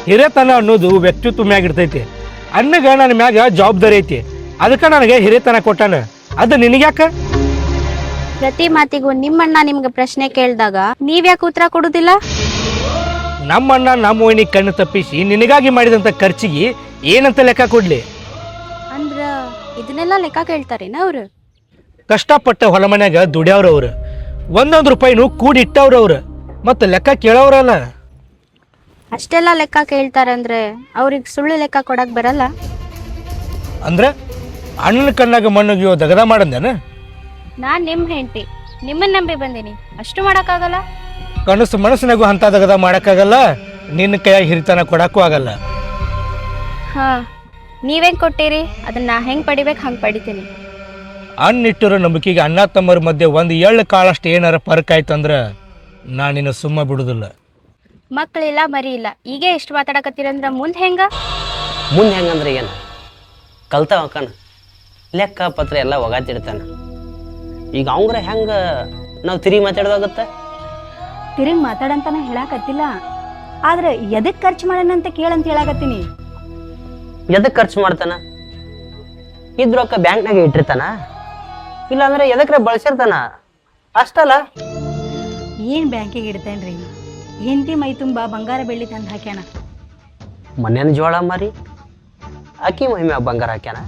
ಹಿರೇತನ ಅನ್ನೋದು ವ್ಯಕ್ತಿತ್ವ ಮ್ಯಾಗ ಇರ್ತೈತಿ. ಅಣ್ಣಗ ನನ್ನ ಮ್ಯಾಗ ಜವಾಬ್ದಾರಿ ಐತಿ, ಅದಕ್ಕೆ ನನಗೆ ಹಿರೇತನ ಕೊಟ್ಟಾನ. ಅದು ನಿನಗ್ಯಾಕ? ಪ್ರತಿ ಮಾತಿಗೂ ನಿಮ್ಮಣ್ಣ ನಿಮ್ಗೆ ಪ್ರಶ್ನೆ ಕೇಳಿದಾಗ ನೀವ್ಯಾಕೆ ಉತ್ತರ ಕೊಡುದಿಲ್ಲ? ನಮ್ಮಣ್ಣ ನಮ್ಮ ಓಣಿಗೆ ಕಣ್ಣು ತಪ್ಪಿಸಿ ನಿನಗಾಗಿ ಮಾಡಿದಂಥ ಖರ್ಚಿಗೆ ಏನಂತ ಲೆಕ್ಕ ಕೊಡ್ಲಿ? ಅಂದ್ರ ಇದನ್ನೆಲ್ಲ ಲೆಕ್ಕ ಕೇಳ್ತಾರೇನ ಅವ್ರು? ಕಷ್ಟಪಟ್ಟ ಹೊಲ ಮನ್ಯಾಗ ದುಡಿಯವ್ರವ್ರು, ಒಂದೊಂದು ರೂಪಾಯಿನೂ ಕೂಡಿಟ್ಟವ್ರವ್ರು, ಮತ್ತು ಲೆಕ್ಕ ಕೇಳೋರಲ್ಲ. ಅಷ್ಟೆಲ್ಲ ಲೆಕ್ಕ ಕೇಳ್ತಾರಂದ್ರೆ ಅವ್ರಿಗೆ ಸುಳ್ಳು ಲೆಕ್ಕ ಕೊಡಕ್ ಬರಲ್ಲ? ಅಂದ್ರೆ ಅಣ್ಣನ ಕಣ್ಣಾಗ ಮಣ್ಣುಗಿಯೋ ದಗದ ಮಾಡಂದೇನ? ನಾನ್ ನಿಮ್ ಹೆಂಡತಿ, ನಿಮ್ಮನ್ನ ನಂಬಿ ಬಂದೀನಿ, ಅಷ್ಟು ಮಾಡಕ್ಕಾಗಲ್ಲ? ಕನಸು ಮನಸ್ಸಿನಾಗೂ ಅಂತ ದಗದ ಮಾಡೋಕ್ಕಾಗಲ್ಲ, ನಿನ್ನ ಕೈಯಾಗ ಹಿರಿತನ ಕೊಡಕ್ಕೂ ಆಗಲ್ಲ. ಹಾ, ನೀವೇನ್ ಕೊಟ್ಟಿರಿ ಅದನ್ನ ನಾ ಹೆಂಗ್ ಪಡಿಬೇಕು ಹಂಗ್ ಪಡಿತೀನಿ. ಅಣ್ಣಿಟ್ಟಿರೋ ನಂಬಿಕೆಗೆ ಅಣ್ಣ ತಮ್ಮರ ಮಧ್ಯೆ ಒಂದು ಎಳ್ಳು ಕಾಳಷ್ಟು ಏನಾರ ಫರ್ಕ್ ಆಯ್ತಂದ್ರೆ ನಾನು ನಿನ್ನ ಸುಮ್ಮ ಬಿಡುದಿಲ್ಲ. ಮಕ್ಳಿಲ್ಲ ಮರಿ ಇಲ್ಲ, ಈಗ ಎಷ್ಟು ಮಾತಾಡಕತ್ತೀರಂದ್ರ ಮುಂದೆ ಹೆಂಗ? ಮುಂದೆ ಹೆಂಗಂದ್ರೆ ಏನು? ಕಲ್ತಾ ಹೋಕಾನ, ಲೆಕ್ಕ ಪತ್ರ ಎಲ್ಲ ಒಗಾತಿಡ್ತಾನ. ಈಗ ಅವಂಗ್ರ ಹೆಂಗ ನಾವು ತಿರುಗಿ ಮಾತಾಡೋದಾಗತ್ತ? ತಿರುಗಿ ಮಾತಾಡಂತಾನ ಹೇಳಾಕತ್ತಿಲ್ಲ, ಆದ್ರೆ ಎದಕ್ ಖರ್ಚು ಮಾಡೋಣಂತ ಕೇಳಂತ ಹೇಳಾಕತ್ತೀನಿ. ಎದಕ್ಕೆ ಖರ್ಚು ಮಾಡ್ತಾನ? ಇದ್ ರೊಕ್ಕ ಬ್ಯಾಂಕ್ನಾಗ ಇಟ್ಟಿರ್ತಾನ, ಇಲ್ಲಾಂದ್ರೆ ಎದಕ್ರ ಬಳಸಿರ್ತಾನ ಅಷ್ಟಲ್ಲ. ಏನ್ ಬ್ಯಾಂಕಿಗೆ ಇಡ್ತೇನ್ರಿ? ಹೆಂಡತಿ ಮೈ ತುಂಬಾ ಬಂಗಾರ ಬೆಳ್ಳಿ ತಂದು ಹಾಕ್ಯಾನ. ಮನೇನ ಜೋಳ ಮಾರಿ ಅಕ್ಕಿ ಮಹಿಮೆ ಬಂಗಾರ ಹಾಕ್ಯಾನ.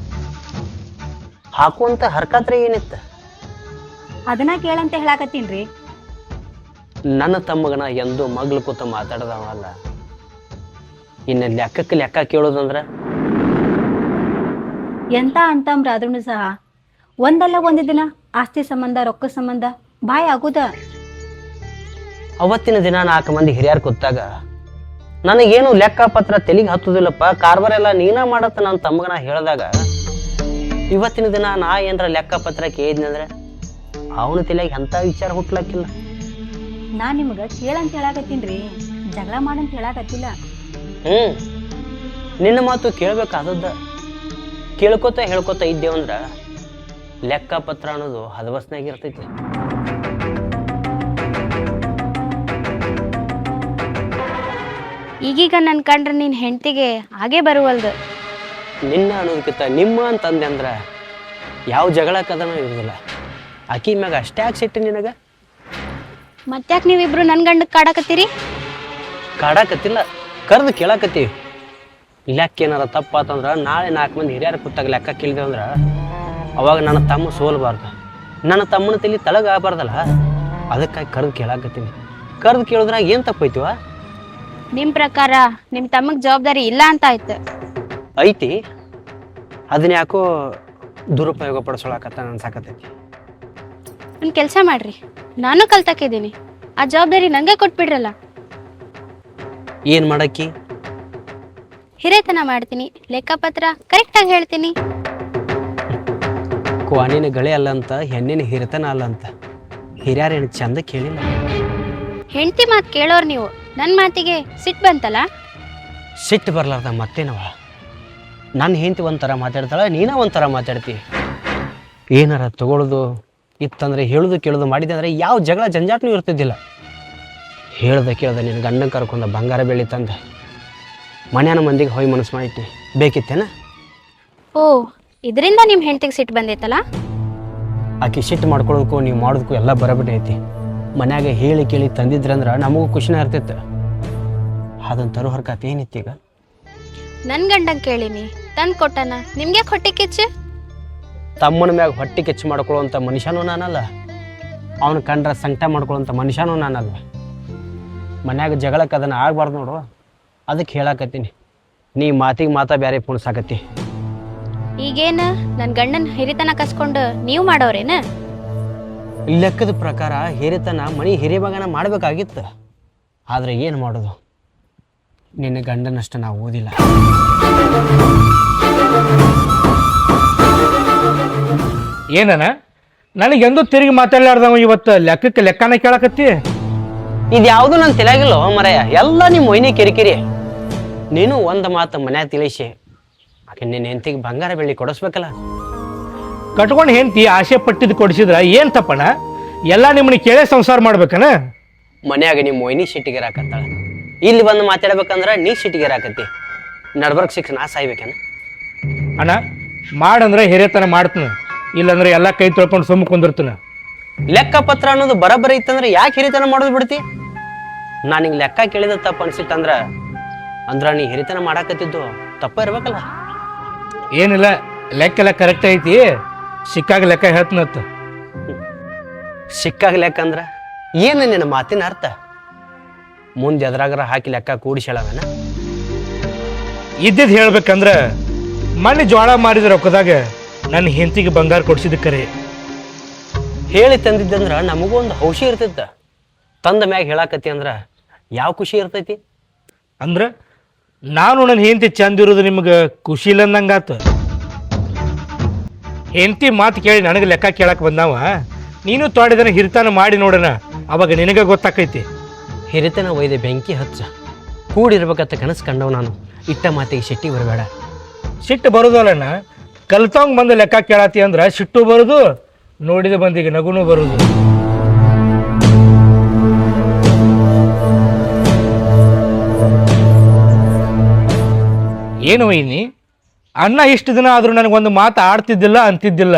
ಹಾಕುವಂತ ಹರ್ಕತ್ರ ಏನಿತ್ತ? ಅದನ್ನ ಕೇಳಂತ ಹೇಳಾಕತ್ತೀನ್ರಿ. ನನ್ನ ತಮ್ಮಗನ ಎಂದು ಮಗ್ಳು ಕೂತ ಮಾತಾಡದವಲ್ಲ, ಇನ್ನು ಲೆಕ್ಕಕ್ಕೆ ಲೆಕ್ಕ ಕೇಳೋದಂದ್ರ ಎಂತ ಅಂತಂಬ್ರ ಆದ್ರೂ ಸಹ ಒಂದಲ್ಲ ಒಂದು ದಿನ ಆಸ್ತಿ ಸಂಬಂಧ ರೊಕ್ಕ ಸಂಬಂಧ ಬಾಯ್ ಆಗುದ. ಅವತ್ತಿನ ದಿನ 4 ಮಂದಿ ಹಿರಿಯರ್ ಕೂತಾಗ ನನಗೇನು ಲೆಕ್ಕ ಪತ್ರ ತೆಲಿಗೆ ಹತ್ತುದಿಲ್ಲಪ್ಪ, ಕಾರ್ಬಾರ ಎಲ್ಲ ನೀನ ಮಾಡತ್ತ ನನ್ನ ತಮ್ಮಗನ ಹೇಳಿದಾಗ, ಇವತ್ತಿನ ದಿನ ನಾ ಏನ್ರ ಲೆಕ್ಕ ಪತ್ರ ಕೇಳಿದ್ನಂದ್ರೆ ಅವನ ತಲೆಗೆ ಎಂಥ ವಿಚಾರ ಹುಟ್ಲಕ್ಕಿಲ್ಲ. ನಾ ನಿಮ್ಗ ಕೇಳಂತ ಹೇಳಾಕತ್ತೀನ್ರಿ, ಜಗಳ ಮಾಡಂತ ಹೇಳಾಕತ್ತಿಲ್ಲ. ನಿನ್ನ ಮಾತು ಕೇಳ್ಬೇಕಾದದ್ದ. ಕೇಳ್ಕೊತ ಹೇಳ್ಕೊತ ಇದ್ದೇವಂದ್ರ ಲೆಕ್ಕ ಪತ್ರ ಅನ್ನೋದು ಹದವಸ್ನಾಗಿರ್ತೈತಿ. ಈಗೀಗ ನನ್ ಕಂಡ್ರೆ ನಿನ್ ಹೆಂಡತಿಗೆ ಹಾಗೆ ಬರುವಲ್ದು. ನಿನ್ನ ಅನ್ನೋದಕ್ಕಿಂತ ನಿಮ್ಮ ಅಂತಂದೆ ಅಂದ್ರ ಯಾವ ಜಗಳ ಕದನೂ ಇರೋದಿಲ್ಲ. ಆಕಿ ಮ್ಯಾಗ ಅಷ್ಟೇ ಯಾಕೆ ಸಿಟ್ಟು ನಿನಗ? ಮತ್ತ್ಯಾಕ್ ನೀವಿಬ್ರು ನನ್ ಗಂಡಕ್ ಕಾಡಕತ್ತೀರಿ? ಕಾಡಾಕತ್ತಿಲ್ಲ, ಕರೆದು ಕೇಳಾಕತ್ತೀವಿ. ಲೆಕ್ಕ ಏನಾರ ತಪ್ಪಾತಂದ್ರ ನಾಳೆ 4 ಮಂದಿ ಹಿರಿಯರ ಕೂತಾಗ ಲೆಕ್ಕ ಕೇಳಿದೆ ಅಂದ್ರ ಅವಾಗ ನನ್ನ ತಮ್ಮ ಸೋಲ್ಬಾರ್ದು, ನನ್ನ ತಮ್ಮನ ತಲೆ ತಳಗಾಗಬಾರ್ದಲ್ಲ. ಅದಕ್ಕಾಗಿ ಕರೆದು ಕೇಳಾಕತ್ತೀನಿ. ಕರೆದು ಕೇಳಿದ್ರಾಗ ಏನು ತಪ್ಪೈತಿವ? ನಿಮ್ ಪ್ರಕಾರ ನಿಮ್ ತಮ್ಮಗ್ ಜವಾಬ್ದಾರಿ ಇಲ್ಲ ಅಂತ ಆಯ್ತು. ಐತಿ, ಅದನ್ನ ಯಾಕೋ ದುರುಪಯೋಗ ಪಡಿಸೋಳಕತ್ತ ಅನ್ಸಾಕತ್ತೈತಿ. ಒಂದ್ ಕೆಲ್ಸ ಮಾಡ್ರಿ, ನಾನು ಕಲ್ತಾಕಿದ್ದೀನಿ, ಆ ಜವಾಬ್ದಾರಿ ನಂಗೆ ಕೊಟ್ಬಿಡ್ರಲ್ಲ. ಏನು ಮಾಡಕ್ಕಿ? ಹಿರೇತನ ಮಾಡ್ತೀನಿ, ಲೆಕ್ಕಪತ್ರ ಕರೆಕ್ಟಾಗಿ ಹೇಳ್ತೀನಿ. ಕ್ವಾನಿನ ಗಳೆ ಅಲ್ಲ ಅಂತ, ಹೆಣ್ಣಿನ ಹಿರಿತನ ಅಲ್ಲ ಅಂತ ಹಿರಿಯರೇನು ಚಂದ ಕೇಳಿಲ್ಲ. ಹೆಂಡತಿ ಮಾತು ಕೇಳೋರು ನೀವು, ನನ್ನ ಮಾತಿಗೆ ಸಿಟ್ಟು ಬಂತಲ್ಲ? ಸಿಟ್ಟು ಬರ್ಲಾರ್ದ ಮತ್ತೇನವ? ನನ್ನ ಹೆಂಡತಿ ಒಂಥರ ಮಾತಾಡ್ತಾಳೆ, ನೀನ ಒಂಥರ ಮಾತಾಡ್ತಿ. ಏನಾರ ತಗೊಳ್ಳೋದು ಇತ್ತಂದ್ರೆ ಹೇಳೋದು ಕೇಳೋದು ಮಾಡಿದೆ ಅಂದರೆ ಯಾವ ಜಗಳ ಜಂಜಾಟನೂ ಇರ್ತಿದ್ದಿಲ್ಲ. ಹೇಳ್ದೆ ಕೇಳ್ದೆ ನಿನ್ನ ಗಂಡನ ಕರ್ಕೊಂಡ ಬಂಗಾರ ಬೆಳ್ಳಿ ತಂದ ಮನ್ಯಾನ ಮಂದಿಗೆ ಹೊಯ್ ಮನಸ್ಸು ಮಾಡಿಟ್ಟಿ, ಬೇಕಿತ್ತೇನ? ಓ, ಇದರಿಂದ ನಿಮ್ಮ ಹೆಂಡತಿಗೆ ಸಿಟ್ಟು ಬಂದೈತಲ್ಲ? ಆಕೆ ಸಿಟ್ಟು ಮಾಡ್ಕೊಳ್ಳೋದಕ್ಕೂ ನೀವು ಮಾಡೋದಕ್ಕೂ ಎಲ್ಲ ಬರಬಿಟ್ಟು ಐತಿ. ಮನ್ಯಾಗ ಹೇಳಿ ಕೇಳಿ ತಂದಿದ್ರಂದ್ರೆ ನಮಗೂ ಖುಷಿನ ಇರ್ತಿತ್ತು. ಅದನ್ನು ತರೋ ಹರ್ಕತೆ ಏನಿತ್ತೀಗ? ನನ್ನ ಗಂಡಂಗೆ ಕೇಳಿನಿ, ತಂದು ಕೊಟ್ಟನ, ನಿಮಗೆ ಹೊಟ್ಟೆ ಕಿಚ್ಚು? ತಮ್ಮನ ಮ್ಯಾಗ ಹೊಟ್ಟೆ ಕೆಚ್ಚು ಮಾಡ್ಕೊಳ್ಳೋವಂಥ ಮನುಷ್ಯನೂ ನಾನಲ್ಲ, ಅವನು ಕಂಡ್ರೆ ಸಂಕಟ ಮಾಡ್ಕೊಳ್ಳೋಂಥ ಮನುಷ್ಯನೂ ನಾನಲ್ಲ. ಮನ್ಯಾಗ ಜಗಳಕ್ಕೆ ಅದನ್ನು ಆಗ್ಬಾರ್ದು ನೋಡು, ಅದಕ್ಕೆ ಹೇಳಾಕತ್ತೀನಿ. ನೀ ಮಾತಿಗೆ ಮಾತಾ ಬೇರೆ ಪುಣ್ಸಾಕತ್ತಿ. ಈಗೇನು ನನ್ನ ಗಂಡನ ಹಿರಿತನ ಕಸ್ಕೊಂಡು ನೀವು ಮಾಡೋರೇನ? ಲೆಕ್ಕದ ಪ್ರಕಾರ ಹಿರಿತನ ಮನೆ ಹಿರಿಯವಾಗನ ಮಾಡಬೇಕಾಗಿತ್ತು. ಆದರೆ ಏನು ಮಾಡೋದು, ನಿನ್ನ ಗಂಡನಷ್ಟು ನಾವು ಓದಿಲ್ಲ. ಏನನ ನನಗೆಂದು ತಿರುಗಿ ಮಾತಾಡ್ಲಾರ್ದವ ಇವತ್ತು ಲೆಕ್ಕಕ್ಕೆ ಲೆಕ್ಕನ ಕೇಳಕತ್ತಿ? ಇದು ಯಾವುದು ನನ್ನ ತಿಳಿಯಾಗಿಲ್ಲ ಮರೆಯ, ಎಲ್ಲ ನಿಮ್ಮ ಮೊಯ್ನಿ ಕಿರಿಕಿರಿ. ನೀನು ಒಂದು ಮಾತು ಮನ್ಯಾಗ ತಿಳಿಸಿ ಆಕೆ ನಿನ್ನ ಹೆಂಡತಿಗೆ ಬಂಗಾರ ಬೆಳ್ಳಿ ಕೊಡಿಸ್ಬೇಕಲ್ಲ. ಕಟ್ಕೊಂಡು ಹೆಂಡತಿ ಆಸೆ ಪಟ್ಟಿದ್ದು ಕೊಡಿಸಿದ್ರ ಏನು ತಪ್ಪಣ? ಎಲ್ಲ ನಿಮ್ಮನ್ನ ಕೇಳೇ ಸಂಸಾರ ಮಾಡ್ಬೇಕನ? ಮನ್ಯಾಗ ನಿಮ್ಮ ಮೊಯ್ನಿ ಸಿಟ್ಟಿಗೆ ರಾಕತ್ತಾಳ, ಇಲ್ಲಿ ಬಂದು ಮಾತಾಡ್ಬೇಕಂದ್ರೆ ನೀ ಸಿಟ್ಟಿಗೆರಾಕತ್ತಿ ನಡ್ಬರ್ಕ್ ಸಿಕ್ಕ ನಾ ಸಾಯ್ಬೇಕೇನ? ಅಣ್ಣ ಮಾಡಂದ್ರೆ ಹಿರಿಯತನ ಮಾಡ್ತೀನಿ, ಇಲ್ಲಾಂದ್ರೆ ಎಲ್ಲ ಕೈ ತೊಳ್ಕೊಂಡು ಸುಮ್ಮ ಕುಂದಿರ್ತೀನಿ. ಲೆಕ್ಕಪತ್ರ ಅನ್ನೋದು ಬರಬರ ಇತ್ತಂದ್ರೆ ಯಾಕೆ ಹಿರಿತನ ಮಾಡೋದು ಬಿಡ್ತಿ? ನಾನು ಹಿಂಗೆ ಲೆಕ್ಕ ಕೇಳಿದ ತಪ್ಪು ಅನ್ಸಿತ್ತಂದ್ರ ನೀ ಹಿರಿತನ ಮಾಡಾಕತ್ತಿದ್ದು ತಪ್ಪ ಇರ್ಬೇಕಲ್ಲ. ಏನಿಲ್ಲ, ಲೆಕ್ಕೆಲ್ಲ ಕರೆಕ್ಟ್ ಐತಿ, ಸಿಕ್ಕಾಗ ಲೆಕ್ಕ ಹೇಳ್ತೀನತ್ತ. ಸಿಕ್ಕಾಗ ಲೆಕ್ಕ ಅಂದ್ರ ಏನು ನಿನ್ನ ಮಾತಿನ ಅರ್ಥ? ಮುಂದೆ ಎದ್ರಾಗರ ಹಾಕಿ ಲೆಕ್ಕ ಕೂಡಿಸೇಳವೇನ? ಇದ್ದಿದ್ದು ಹೇಳ್ಬೇಕಂದ್ರ ಮಣ್ಣು ಜೋಳ ಮಾರಿದ ರೊಕ್ಕದಾಗ ನನ್ನ ಹೆಂಡತಿಗೆ ಬಂಗಾರ ಕೊಡ್ಸಿದ ಕರೆ. ಹೇಳಿ ತಂದಿದ್ದಂದ್ರ ನಮಗೂ ಒಂದು ಔಷಧಿ ಇರ್ತೈತ. ತಂದ ಮ್ಯಾಗ ಹೇಳಾಕತಿ ಅಂದ್ರ ಯಾವ ಖುಷಿ ಇರ್ತೈತಿ? ಅಂದ್ರೆ ನಾನು ನನ್ನ ಹೆಂಡತಿ ಚಂದ ಇರೋದು ನಿಮ್ಗೆ ಖುಷಿ ಇಲ್ಲ ಅಂದಂಗಾತ. ಹೆಂಡತಿ ಮಾತು ಕೇಳಿ ನನಗೆ ಲೆಕ್ಕ ಕೇಳಕ್ಕೆ ಬಂದಾವ, ನೀನು ತೋಡಿದನ ಹಿರಿತಾನ ಮಾಡಿ ನೋಡೋಣ, ಅವಾಗ ನಿನಗೆ ಗೊತ್ತಾಕೈತಿ. ಹಿರಿತನ ಒಯ್ದೆ ಬೆಂಕಿ ಹಚ್ಚ ಕೂಡಿರ್ಬೇಕಂತ ಕನಸು ಕಂಡವ್ ನಾನು. ಇಟ್ಟ ಮಾತಿಗೆ ಸಿಟ್ಟಿಗೆ ಬರಬೇಡ. ಸಿಟ್ಟು ಬರೋದಲ್ಲಣ್ಣ, ಕಲ್ತವಂಗ ಬಂದು ಲೆಕ್ಕ ಕೇಳತಿ ಅಂದ್ರೆ ಸಿಟ್ಟು ಬರೋದು, ನೋಡಿದ ಬಂದಿಗೆ ನಗುನು ಬರೋದು. ಏನು ವೈನಿ, ಅಣ್ಣ ಇಷ್ಟು ದಿನ ಆದರೂ ನನಗೊಂದು ಮಾತು ಆಡ್ತಿದ್ದಿಲ್ಲ ಅಂತಿದ್ದಿಲ್ಲ,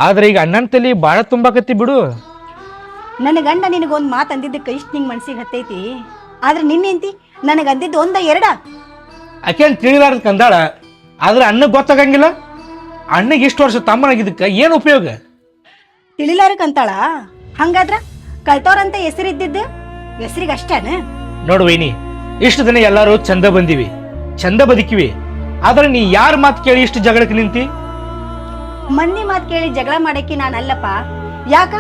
ಆದ್ರೆ ಈಗ ಅಣ್ಣನ ತಲೆ ಭಾಳ ತುಂಬಾಕತ್ತಿ ಬಿಡು. ನನ್ನ ಗಂಡ ನಿನಗೊಂದು ಮಾತು ಅಂದಿದ್ದಕ್ಕೆ ಇಷ್ಟು ನಿಂಗೆ ಮನ್ಸಿಗೆ ಹತ್ತೈತಿ, ಆದ್ರೆ ನಿನ್ನೆಂತಿ ನನಗೆ ಅಂದಿದ್ದು ಒಂದ ಎರಡ? ಆಕೆನ್ ತಿಳಿಲಾರ್ದ ಕಂದಾಳ, ಆದ್ರೆ ಅಣ್ಣಗೆ ಗೊತ್ತಾಗಂಗಿಲ್ಲ. ಅಣ್ಣಗೆ ಇಷ್ಟು ವರ್ಷ ತಮ್ಮನಾಗಿದ್ದಕ್ಕೆ ಏನು ಉಪಯೋಗ? ತಿಳಿಲಾರಕ್ಕಂತಾಳ? ಹಂಗಾದ್ರ ಕಳ್ತವ್ರಂತ ಹೆಸರಿದ್ದಿದ್ದು ಹೆಸರಿಗೆ ಅಷ್ಟೇನ? ನೋಡು ವೈನಿ, ಇಷ್ಟು ದಿನ ಎಲ್ಲರೂ ಚಂದ ಬಂದಿವಿ, ಚಂದ ಬದುಕಿವಿ, ಆದ್ರೆ ನೀ ಯಾರ ಮಾತು ಕೇಳಿ ಇಷ್ಟು ಜಗಳಕ್ಕೆ ನಿಂತಿ? ಮಂದಿ ಮಾತು ಕೇಳಿ ಜಗಳ ಮಾಡಕ್ಕೆ ನಾನಲ್ಲಪ್ಪ. ಯಾಕ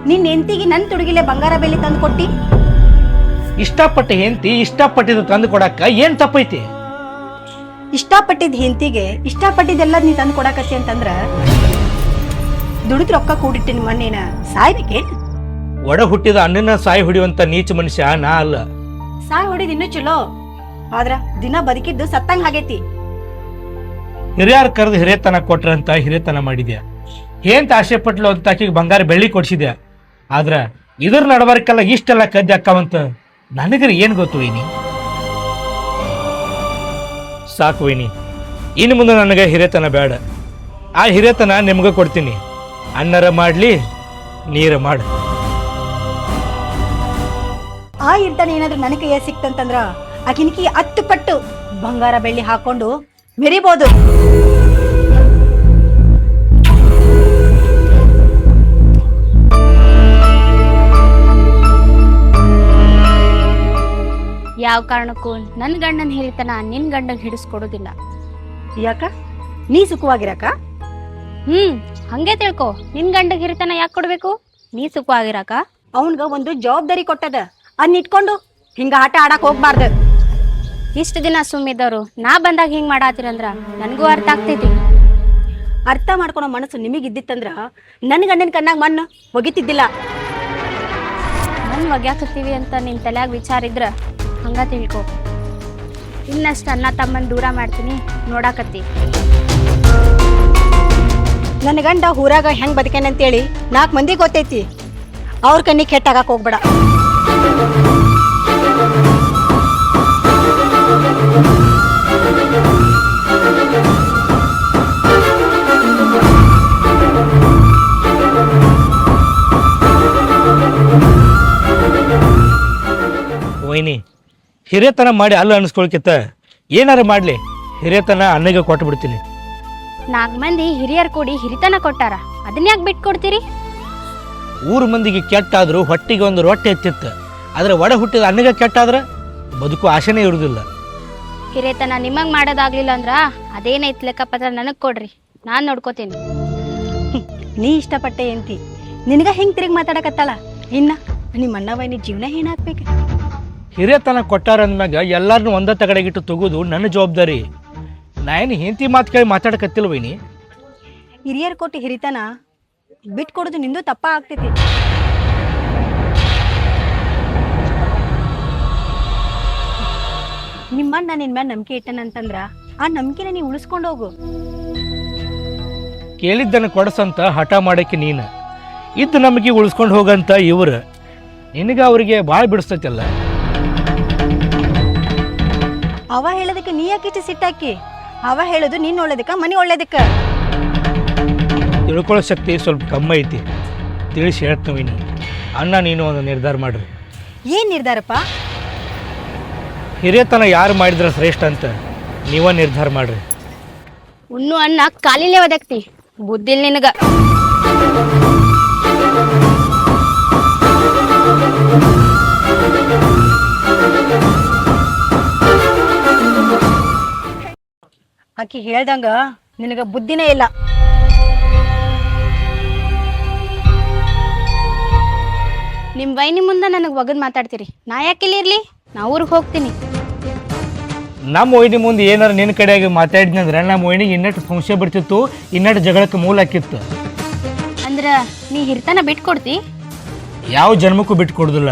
ನಿನ್ನ ಹೆಂಡತಿಗೆ ನನ್ನ ತುಡುಗಿಲೆ ಬಂಗಾರ ಬೆಳ್ಳಿ ತಂದು ಕೊಟ್ಟಿ? ಇಷ್ಟಪಟ್ಟ ಹೆಂಡತಿ ಇಷ್ಟಪಟ್ಟಿದ್ದು ತಂದು ಕೊಡಕ್ಕ ಏನ್ ತಪ್ಪೈತಿ? ಇಷ್ಟಪಟ್ಟಿದ್ದ ಹೆಂಡತಿಗೆ ಇಷ್ಟಪಟ್ಟಿದ್ದೆಲ್ಲ ನೀ ತಂದು ಕೊಡಕತ್ತಿ ಅಂತಂದ್ರ ದುಡಿದ್ ರೊಕ್ಕ ಕೂಡಿಟ್ಟಿನ ಮಣ್ಣೇನ ಸಾಯ್ಬೇಕೇನ್? ಒಡ ಹುಟ್ಟಿದ ಅಣ್ಣನ ಸಾಯಿ ಹೊಡಿಯುವಂತ ನೀಚ ಮನುಷ್ಯ ನಾ ಅಲ್ಲ. ಸಾಯ್ ಹೊಡಿದ್ ಇನ್ನೂ ಚಲೋ, ಆದ್ರ ದಿನ ಬದುಕಿದ್ದು ಸತ್ತಂಗ ಆಗೈತಿ. ಹಿರಿಯರ್ ಕರೆದು ಹಿರಿಯತನ ಕೊಟ್ರಂತ ಹಿರಿಯತನ ಮಾಡಿದ್ಯಾ, ಏಂತ ಆಸೆ ಪಟ್ಲು ಅಂತ ಆಕಿಗೆ ಬಂಗಾರ ಬೆಳ್ಳಿ ಕೊಡ್ಸಿದ್ಯಾ, ಆದ್ರ ಇದ್ರ ನಡಬಾರಕ್ಕೆಲ್ಲ ಇಷ್ಟೆಲ್ಲ ಕದ್ದಿ ಅಕ್ಕವಂತ ನನಗ್ರಿ ಏನ್ ಗೊತ್ತು ವೈನಿ? ಸಾಕು ವೈನಿ, ಇನ್ನು ಮುಂದೆ ನನಗೆ ಹಿರಿಯತನ ಬೇಡ. ಆ ಹಿರಿಯತನ ನಿಮ್ಗೆ ಕೊಡ್ತೀನಿ, ಅಣ್ಣರ ಮಾಡ್ಲಿ ನೀರ ಮಾಡು. ಆ ಇರ್ತಾನೆ ಏನಾದ್ರೂ ನನ್ನ ಕೈಯ ಸಿಕ್ತಂತಂದ್ರ ಆಕಿನ್ಕಿ 10 ಪಟ್ಟು ಬಂಗಾರ ಬೆಳ್ಳಿ ಹಾಕೊಂಡು ಮೆರಿಬೋದು. ಯಾವ ಕಾರಣಕ್ಕೂ ನನ್ನ ಗಂಡನ ಹಿರಿತನ ನಿನ್ ಗಂಡಂಗೆ ಹಿಡಿಸ್ಕೊಡೋದಿಲ್ಲ. ಯಾಕ? ನೀ ಸುಖವಾಗಿರಕ? ಹಂಗೆ ತಿಳ್ಕೊ. ನಿನ್ ಗಂಡಗೆ ಹಿರಿತನ ಯಾಕೆ ಕೊಡ್ಬೇಕು? ನೀ ಸುಖವಾಗಿರಾಕ. ಅವನ್ಗ ಒಂದು ಜವಾಬ್ದಾರಿ ಕೊಟ್ಟದ, ಅದ್ನ ಇಟ್ಕೊಂಡು ಹಿಂಗ ಆಟ ಆಡಕ್ ಹೋಗ್ಬಾರ್ದು. ಇಷ್ಟು ದಿನ ಸುಮ್ಮಿದ್ದವ್ರು ನಾ ಬಂದಾಗ ಹಿಂಗ್ ಮಾಡಾತಿರಂದ್ರ ನನಗೂ ಅರ್ಥ ಆಗ್ತೈತಿ. ಅರ್ಥ ಮಾಡ್ಕೊಳೋ ಮನಸ್ಸು ನಿಮಗಿದ್ದಿತ್ತಂದ್ರ ನನ್ನ ಗಂಡನ ಕಣ್ಣಾಗ ಮಣ್ಣು ಒಗಿತಿದ್ದಿಲ್ಲ. ನನ್ ಒಗ್ಯಾಕತ್ತೀವಿ ಅಂತ ನಿನ್ ತಲ್ಯಾಗ ವಿಚಾರ ಇದ್ರ ಹಂಗ ತಿಳ್ಕೊ. ಇನ್ನಷ್ಟು ಅಣ್ಣ ತಮ್ಮನ್ ದೂರ ಮಾಡ್ತೀನಿ ನೋಡಾಕತ್ತಿ. ನನ್ನ ಗಂಡ ಊರಾಗ ಹೆಂಗ್ ಬದುಕೇನಂತೇಳಿ 4 ಮಂದಿ ಗೊತ್ತೈತಿ, ಅವ್ರ ಕಣ್ಣಿಗೆ ಕೆಟ್ಟಾಗಕ್ ಹೋಗ್ಬೇಡ. ವೈನಿ, ಹಿರಿಯತನ ಮಾಡಿ ಅಲ್ಲ ಅನ್ಸ್ಕೊಳ್ಕಿತ್ತ ಏನಾರ ಮಾಡ್ಲಿ, ಹಿರಿಯತನ ಅಣ್ಣಗೆ ಕೊಟ್ಟು ಬಿಡ್ತೀನಿ. 4 ಮಂದಿ ಹಿರಿಯರ್ ಕೂಡಿ ಹಿರಿತನ ಕೊಟ್ಟಾರ, ಅದನ್ನ ಯಾಕೆ ಬಿಟ್ಕೊಡ್ತೀರಿ? ಊರು ಮಂದಿಗೆ ಕೆಟ್ಟಾದ್ರೂ ಹೊಟ್ಟಿಗೆ ಒಂದು ರೊಟ್ಟೆ ಎತ್ತಿತ್ತು, ಆದ್ರೆ ಒಡ ಹುಟ್ಟಿದ ಅಣ್ಣಗೆ ಕೆಟ್ಟಾದ್ರೆ ಬದುಕು ಆಶೆನೇ ಇರುವುದಿಲ್ಲ. ಹಿರಿಯತನ ನಿಮಗ್ ಮಾಡೋದಾಗ್ಲಿಲ್ಲ ಅಂದ್ರ ಅದೇನೈತ್ ಲೆಕ್ಕಪತ್ರ ನನಗ್ ಕೊಡ್ರಿ, ನಾನ್ ನೋಡ್ಕೋತೀನಿ. ನೀ ಇಷ್ಟಪಟ್ಟೆ ಎಂತಿ ನಿನಗ ಹೆಂಗ್ ತಿರುಗಿ ಮಾತಾಡಕತ್ತಾಳ, ಇನ್ನ ನಿಮ್ಮ ಅಣ್ಣವಯ್ಯ ಜೀವನ ಏನಾಗ್ಬೇಕು? ಹಿರಿಯತನ ಕೊಟ್ಟಾರ ಅಂದ್ಮ್ಯಾಗ ಎಲ್ಲಾರನ್ನೂ ಒಂದ ತಗಡೆಗಿಟ್ಟು ತಗೋದು ನನ್ನ ಜವಾಬ್ದಾರಿ. ನಾ ಏನು ಹೆಂಡತಿ ಮಾತು ಕೇಳಿ ಮಾತಾಡಕತ್ತಿಲ್ಲ ವೈನಿ. ಹಿರಿಯರ್ ಕೊಟ್ಟು ಹಿರಿತನ ಬಿಟ್ಕೊಡೋದು ನಿಂದು ತಪ್ಪ ಆಗ್ತೈತಿ. ನಿಮ್ಮಣ್ಣ ನಿನ್ ಮ್ಯಾಲ ನಂಬಿಕೆ ಇಟ್ಟನಂತಂದ್ರ ಆ ನಂಬಿಕೆನ ನೀ ಉಳಿಸ್ಕೊಂಡು ಹೋಗು. ಕೇಳಿದ್ದನ್ನು ಕೊಡಸಂತ ಹಠ ಮಾಡಕ್ಕೆ ನೀನು, ಇದ್ದು ನಮಗೆ ಉಳಿಸ್ಕೊಂಡು ಹೋಗಂತ ಇವ್ರು, ನಿನಗೆ ಅವರಿಗೆ ಭಾಳ ಬಿಡಿಸ್ತೈತಲ್ಲ. ಅವ ಹೇಳೋದಕ್ಕೆ ನೀ ಯಾಕೆ ಸಿಟ್ಟಾಕಿ? ಅವ ಹೇಳೋದು ನಿನ್ನ ಒಳ್ಳೇದಕ್ಕ ಮನೆ ಒಳ್ಳೇದಕ್ಕ. ತಿಳ್ಕೊಳ್ಳೋ ಶಕ್ತಿ ಸ್ವಲ್ಪ ಕಮ್ಮಿ ಐತಿ, ತಿಳಿಸಿ ಹೇಳ್ತೀವಿ. ಅಣ್ಣ ನೀನು ಒಂದು ನಿರ್ಧಾರ ಮಾಡ್ರಿ. ಏನ್ ನಿರ್ಧಾರಪ್ಪ? ಹಿರಿಯತನ ಯಾರು ಮಾಡಿದ್ರೆ ಶ್ರೇಷ್ಠ ಅಂತ ನೀವ ನಿರ್ಧಾರ ಮಾಡ್ರಿ. ಉಣ್ಣು ಅನ್ನ ಕಾಲಿಲೇ ಒದಕ್ತಿ, ಬುದ್ಧಿಲ್ ನಿನಗ. ಆಕಿ ಹೇಳ್ದಂಗ ನಿನಗ ಬುದ್ಧಿನೇ ಇಲ್ಲ. ನಿಮ್ಮ ವೈನಿ ಮುಂದೆ ನನಗೆ ಒಗದ್ ಮಾತಾಡ್ತೀರಿ, ನಾ ಯಾಕಿಲ್ಲಿ ಇರ್ಲಿ? ನಾ ಊರಿಗೆ ಹೋಗ್ತೀನಿ. ನಮ್ಮ ಒಯ್ನಿ ಮುಂದೆ ಏನಾರು ನಿನ್ನ ಕಡೆಯಾಗಿ ಮಾತಾಡಿದ್ನಂದ್ರೆ ನಮ್ಮ ಒಯ್ನಿಗೆ ಇನ್ನಟ್ಟು ಸಂಶಯ ಬಿಡ್ತಿತ್ತು, ಇನ್ನಟ್ಟು ಜಗಳಕ್ಕೆ ಮೂಲ ಹಾಕಿತ್ತು. ಅಂದ್ರೆ ನೀ ಹಿರ್ತನ ಬಿಟ್ಕೊಡ್ತಿ? ಯಾವ ಜನ್ಮಕ್ಕೂ ಬಿಟ್ಟು ಕೊಡೋದಿಲ್ಲ.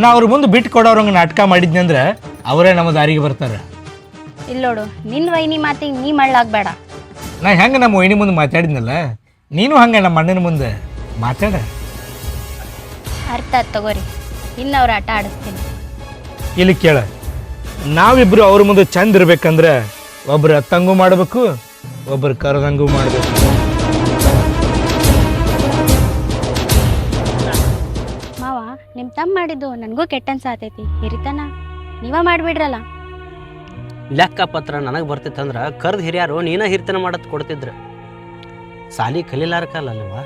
ನಾ ಅವ್ರ ಮುಂದೆ ಬಿಟ್ಟು ಕೊಡೋರಂಗೆ ನಾಟಕ ಮಾಡಿದ್ನಂದ್ರೆ ಅವರೇ ನಮ್ಮ ದಾರಿಗೆ ಬರ್ತಾರೆ. ಇಲ್ಲೋಡು, ನಿನ್ನ ವೈನಿ ಮಾತಿಗೆ ನೀ ಮಳ್ಳಾಗಬೇಡ. ನಾ ಹೆಂಗೆ ನಮ್ಮ ಒಯ್ನಿ ಮುಂದೆ ಮಾತಾಡಿದ್ನಲ್ಲ, ನೀನು ಹಂಗೆ ನಮ್ಮ ಅಣ್ಣನ ಮುಂದೆ ಮಾತಾಡ. ಅರ್ಥ ಆತ್ ತಗೋರಿ, ಇನ್ನವ್ರ ಆಟ ಆಡಿಸ್ತೀನಿ. ಇಲ್ಲಿ ಕೇಳ, ನಾವಿಬ್ರು ಅವ್ರ ಮುಂದೆ ಚಂದ ಇರ್ಬೇಕಂದ್ರೆ ಒಬ್ರು ಅತ್ತಂಗೂ ಮಾಡಬೇಕು, ಒಬ್ರು ಕರದಂಗೂ ಮಾಡಬೇಕು. ಮಾವ, ನಿಮ್ಮ ತಮ್ಮ ಮಾಡಿದ್ದು ನನಗೂ ಕೆಟ್ಟ ಅನ್ಸಾತೈತಿ. ಹಿರಿತನ ನೀವ ಮಾಡಿಬಿಡ್ರಲ್ಲ. ಲೆಕ್ಕ ಪತ್ರ ನನಗೆ ಬರ್ತಿತ್ತಂದ್ರೆ ಕರ್ದು ಹಿರಿಯಾರು ನೀನ ಹಿರಿತನ ಮಾಡತ್ ಕೊಡ್ತಿದ್ರು. ಸಾಲಿ ಕಲೀಲಾರಕ್ಕಲ್ಲ ಅಲ್ವ?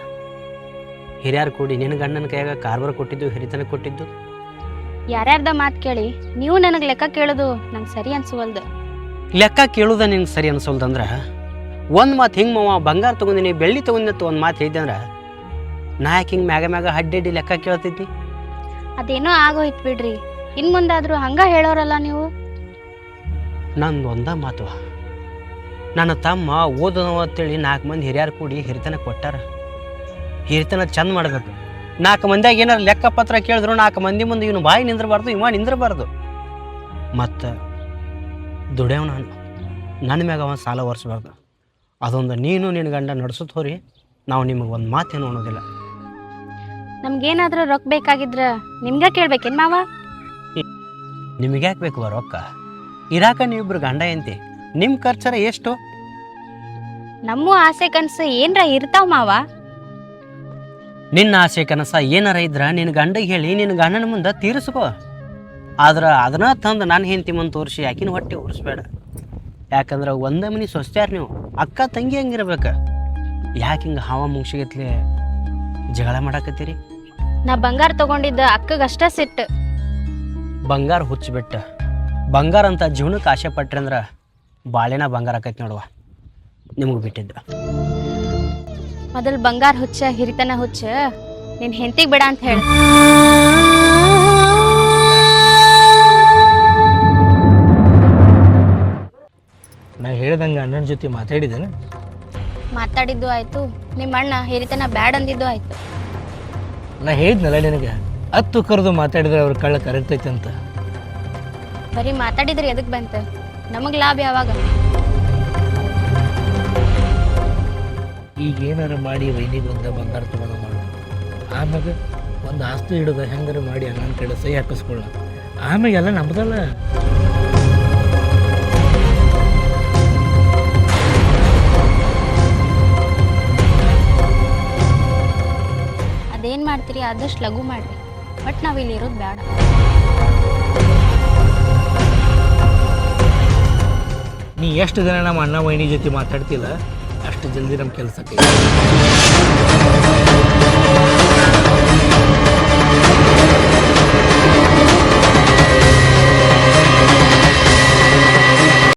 ಹಿರಿಯಾರು ಕೂಡಿ ನಿನ್ನ ಗಂಡನ ಕೈಯಾಗ ಕಾರ್ಬಾರ್ ಕೊಟ್ಟಿದ್ದು, ಹಿರಿತನ ಕೊಟ್ಟಿದ್ದು. ಯಾರ್ಯಾರ್ದ ಮಾತು ಕೇಳಿ ನೀವು ನನಗೆ ಲೆಕ್ಕ ಕೇಳೋದು ನಂಗೆ ಸರಿ ಅನ್ಸುವಲ್ದು. ಲೆಕ್ಕ ಕೇಳುದ ನಿನ್ಗೆ ಸರಿ ಅನ್ಸೋಲ್ದಂದ್ರೆ ಒಂದು ಮಾತು ಹಿಂಗೆ ಮಾವ ಬಂಗಾರ ತೊಗೊಂಡಿನಿ, ಬೆಳ್ಳಿ ತೊಗೊಂಡಿತ್ತು ಒಂದು ಮಾತು ಹೇಳಿದೆ ಅಂದ್ರೆ ನಾ ಯಾಕೆ ಹಿಂಗೆ ಮ್ಯಾಗ ಮ್ಯಾಗ ಅಡ್ಡಿ ಲೆಕ್ಕ ಕೇಳ್ತಿದ್ದಿ? ಅದೇನೋ ಆಗೋಯ್ತು ಬಿಡ್ರಿ, ಇನ್ನು ಮುಂದಾದರೂ ಹಂಗ ಹೇಳೋರಲ್ಲ ನೀವು. ನಂದು ಒಂದ ಮಾತು, ನನ್ನ ತಮ್ಮ ಓದೋನವ ಅಂತೇಳಿ 4 ಮಂದಿ ಹಿರಿಯಾರು ಕೂಡಿ ಹಿರಿತನ ಕೊಟ್ಟಾರ. ಹಿರಿತನ ಚಂದ ಮಾಡ್ಬೇಕು. 4 ಮಂದಿಯಾಗ ಏನಾರು ಲೆಕ್ಕ ಪತ್ರ ಕೇಳಿದ್ರು 4 ಮಂದಿ ಮುಂದೆ ಇವನು ಬಾಯಿ ನಿಂದ್ರಬಾರ್ದು, ಇವ ನಿಂದ್ರಬಾರ್ದು. ಮತ್ತು ದುಡ್ಯವ ನಾನು, ನನ್ನ ಮ್ಯಾಗ ಅವ ಸಾಲ ಒರೆಸ್ಬಾರ್ದು. ಅದೊಂದು ನೀನು ನಿನ್ನ ಗಂಡ ನಡೆಸುತ್ತ ಹೋರಿ, ನಾವು ನಿಮಗೆ ಒಂದು ಮಾತೇನು ಅನ್ನೋದಿಲ್ಲ. ನಮ್ಗೇನಾದ್ರೂ ರೊಕ್ಕ ಬೇಕಾಗಿದ್ರ ನಿಮ್ಗೆ ಕೇಳ್ಬೇಕೇನು ಮಾವ? ನಿಮಗೆ ಯಾಕೆ ಬೇಕು ರೊಕ್ಕ? ಇರಾಕ ನೀವಿಬ್ರು ಗಂಡ ಎಂತಿ, ನಿಮ್ಮ ಖರ್ಚರ ಎಷ್ಟು? ನಮ್ಮ ಆಸೆ ಕನಸು ಏನರ ಇರ್ತಾವ ಮಾವ. ನಿನ್ನ ಆಸೆ ಕನಸ ಏನಾರ ಇದ್ರ ನಿನ್ನ ಗಂಡಗೆ ಹೇಳಿ ನಿನ್ನ ಗಂಡನ ಮುಂದೆ ತೀರಿಸ್ಕೋ. ಆದ್ರೆ ಅದನ್ನ ತಂದು ನಾನು ಹೆಂಡತಿ ಮುಂದೆ ತೋರಿಸಿ ಆಕಿನ ಹೊಟ್ಟೆ ಉರಿಸ್ಬೇಡ. ಯಾಕಂದ್ರೆ ಒಂದೇ ಮನೆ ಸೊಸ್ತ್ಯಾರ ನೀವು, ಅಕ್ಕ ತಂಗಿ ಹಂಗಿರ್ಬೇಕು. ಯಾಕೆ ಹಿಂಗೆ ಹಾವ ಮುಗಿಸಿಗತ್ಲೆ ಜಗಳ ಮಾಡಾಕತ್ತೀರಿ? ನಾ ಬಂಗಾರ ತಗೊಂಡಿದ್ದ ಅಕ್ಕಗಷ್ಟ ಸಿಟ್ಟು. ಬಂಗಾರ ಹುಚ್ಚಿಬಿಟ್ಟ, ಬಂಗಾರ ಅಂತ ಜೀವನಕ್ಕೆ ಆಸೆ ಪಟ್ರಿ ಅಂದ್ರೆ ಬಾಳೆನ ಬಂಗಾರ ಆಕೈತಿ ನೋಡುವ. ನಿಮಗೆ ಬಿಟ್ಟಿದ್ದ ಮೊದಲು ಬಂಗಾರ ಹುಚ್ಚ ಹಿರಿತನ ಹುಚ್ಚ ನಿನ್ ಹೆಂಡತಿಗೆ ಬೇಡ ಅಂತ ಹೇಳ. ನಾ ಹೇಳ್ದಂಗೆ ಅಣ್ಣನ ಜೊತೆ ಮಾತಾಡಿದ್ದೇನೆ. ಮಾತಾಡಿದ್ದು ಆಯ್ತು, ನಿಮ್ಮ ಅಣ್ಣ ಹಿರಿತನ ಬ್ಯಾಡ್ ಅಂದಿದ್ದು ಆಯ್ತು. ನಾ ಹೇಳಿದ್ನಲ್ಲ ನಿನಗೆ, ಹತ್ತು ಕರೆದು ಮಾತಾಡಿದ್ರೆ ಅವ್ರ ಕಳ್ಳ ಕರಗ್ತೈತೆ ಅಂತ. ಬರೀ ಮಾತಾಡಿದ್ರೆ ಎದಕ್ ಬಂತ? ನಮಗ್ ಲಾಭ ಯಾವಾಗ? ಈಗ ಏನಾರ ಮಾಡಿ ವೈನಿಗೆ ಒಂದು ಬಂಗಾರ ತಗೊಂಡು ಮಾಡು, ಆಮ್ಯಾಗ ಒಂದು ಆಸ್ತಿ ಹಿಡಿದ ಹೆಂಗಾರ ಮಾಡಿ ಅಣ್ಣನ ಕಡೆ ಸಹಿ ಹಾಕಿಸ್ಕೊಳ್ಳ, ಆಮ್ಯಾಗ ಎಲ್ಲ ನಮ್ದಲ್ಲ. ಅದೇನ್ ಮಾಡ್ತೀರಿ ಆದಷ್ಟು ಲಘು ಮಾಡ್ರಿ, ಬಟ್ ನಾವ್ ಇಲ್ಲಿ ಇರೋದು ಬೇಡ. ನೀ ಎಷ್ಟು ದಿನ ನಮ್ಮ ಅಣ್ಣ ವೈನಿ ಜೊತೆ ಮಾತಾಡ್ತಿಲ್ಲ ಅಷ್ಟು ಜಲ್ದಿ ನಮ್ಮ ಕೆಲಸಕ್ಕೆ